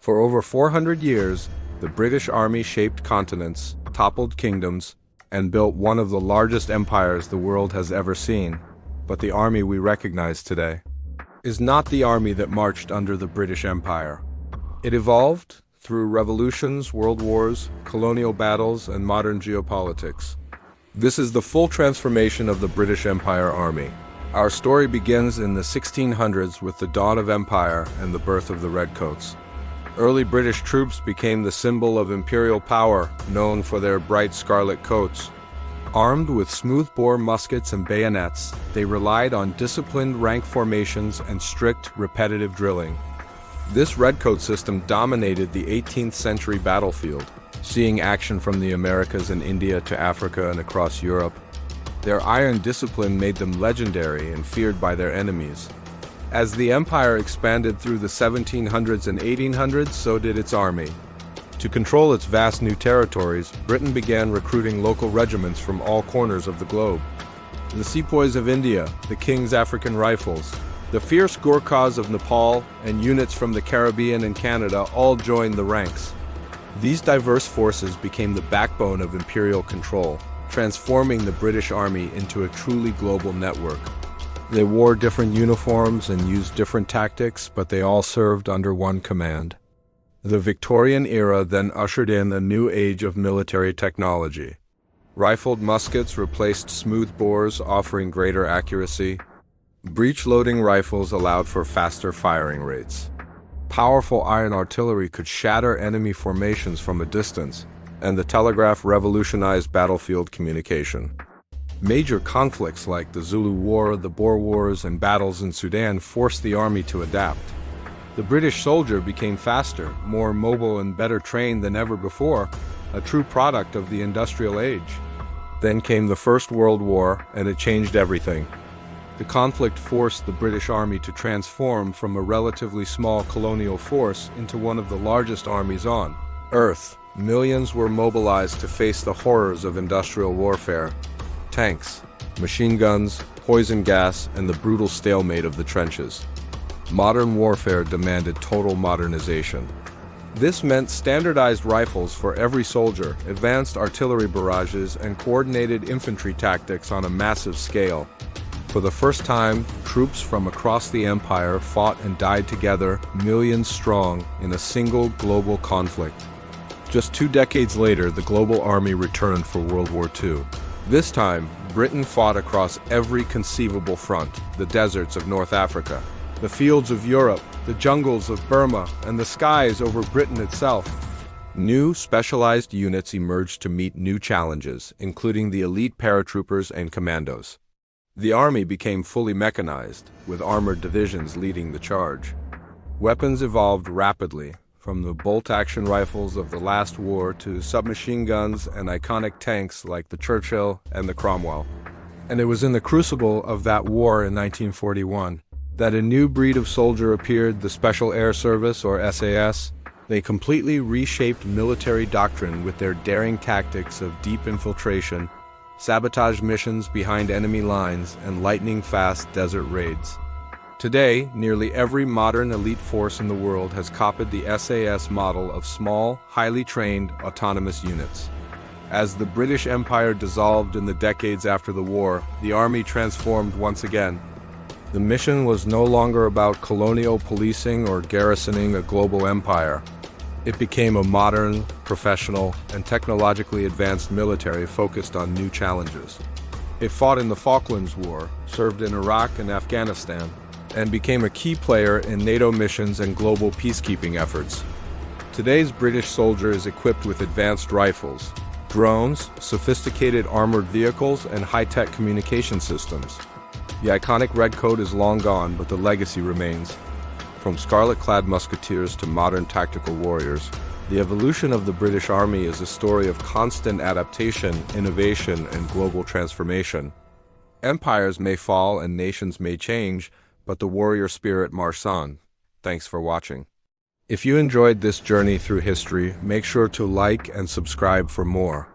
For over 400 years, the British Army shaped continents, toppled kingdoms, and built one of the largest empires the world has ever seen. But the army we recognize today is not the army that marched under the British Empire. It evolved through revolutions, world wars, colonial battles, and modern geopolitics. This is the full transformation of the British Empire Army. Our story begins in the 1600s with the dawn of empire and the birth of the Redcoats. Early British troops became the symbol of imperial power, known for their bright scarlet coats. Armed with smooth-bore muskets and bayonets, they relied on disciplined rank formations and strict, repetitive drilling. This redcoat system dominated the 18th century battlefield, seeing action from the Americas and India to Africa and across Europe. Their iron discipline made them legendary and feared by their enemies. As the empire expanded through the 1700s and 1800s, so did its army. To control its vast new territories, Britain began recruiting local regiments from all corners of the globe. The sepoys of India, the King's African Rifles, the fierce Gurkhas of Nepal, and units from the Caribbean and Canada all joined the ranks. These diverse forces became the backbone of imperial control, transforming the British Army into a truly global network. They wore different uniforms and used different tactics, but they all served under one command. The Victorian era then ushered in a new age of military technology. Rifled muskets replaced smooth bores, offering greater accuracy. Breech-loading rifles allowed for faster firing rates. Powerful iron artillery could shatter enemy formations from a distance, and the telegraph revolutionized battlefield communication. Major conflicts like the Zulu War, the Boer Wars, and battles in Sudan forced the army to adapt. The British soldier became faster, more mobile, and better trained than ever before, a true product of the industrial age. Then came the First World War, and it changed everything. The conflict forced the British Army to transform from a relatively small colonial force into one of the largest armies on Earth. Millions were mobilized to face the horrors of industrial warfare. Tanks, machine guns, poison gas, and the brutal stalemate of the trenches. Modern warfare demanded total modernization. This meant standardized rifles for every soldier, advanced artillery barrages, and coordinated infantry tactics on a massive scale. For the first time, troops from across the empire fought and died together, millions strong, in a single global conflict. Just 2 decades later, the global army returned for World War II. This time, Britain fought across every conceivable front: the deserts of North Africa, the fields of Europe, the jungles of Burma, and the skies over Britain itself. New, specialized units emerged to meet new challenges, including the elite paratroopers and commandos. The army became fully mechanized, with armored divisions leading the charge. Weapons evolved rapidly, from the bolt-action rifles of the last war to submachine guns and iconic tanks like the Churchill and the Cromwell. And it was in the crucible of that war in 1941 that a new breed of soldier appeared, the Special Air Service, or SAS. They completely reshaped military doctrine with their daring tactics of deep infiltration, sabotage missions behind enemy lines, and lightning-fast desert raids. Today, nearly every modern elite force in the world has copied the SAS model of small, highly trained, autonomous units. As the British Empire dissolved in the decades after the war, the army transformed once again. The mission was no longer about colonial policing or garrisoning a global empire. It became a modern, professional, and technologically advanced military focused on new challenges. It fought in the Falklands War, served in Iraq and Afghanistan, and became a key player in NATO missions and global peacekeeping efforts. Today's British soldier is equipped with advanced rifles, drones, sophisticated armored vehicles, and high-tech communication systems. The iconic redcoat is long gone, but the legacy remains. From scarlet-clad musketeers to modern tactical warriors, the evolution of the British Army is a story of constant adaptation, innovation, and global transformation. Empires may fall and nations may change, but the warrior spirit marches on. Thanks for watching. If you enjoyed this journey through history, make sure to like and subscribe for more.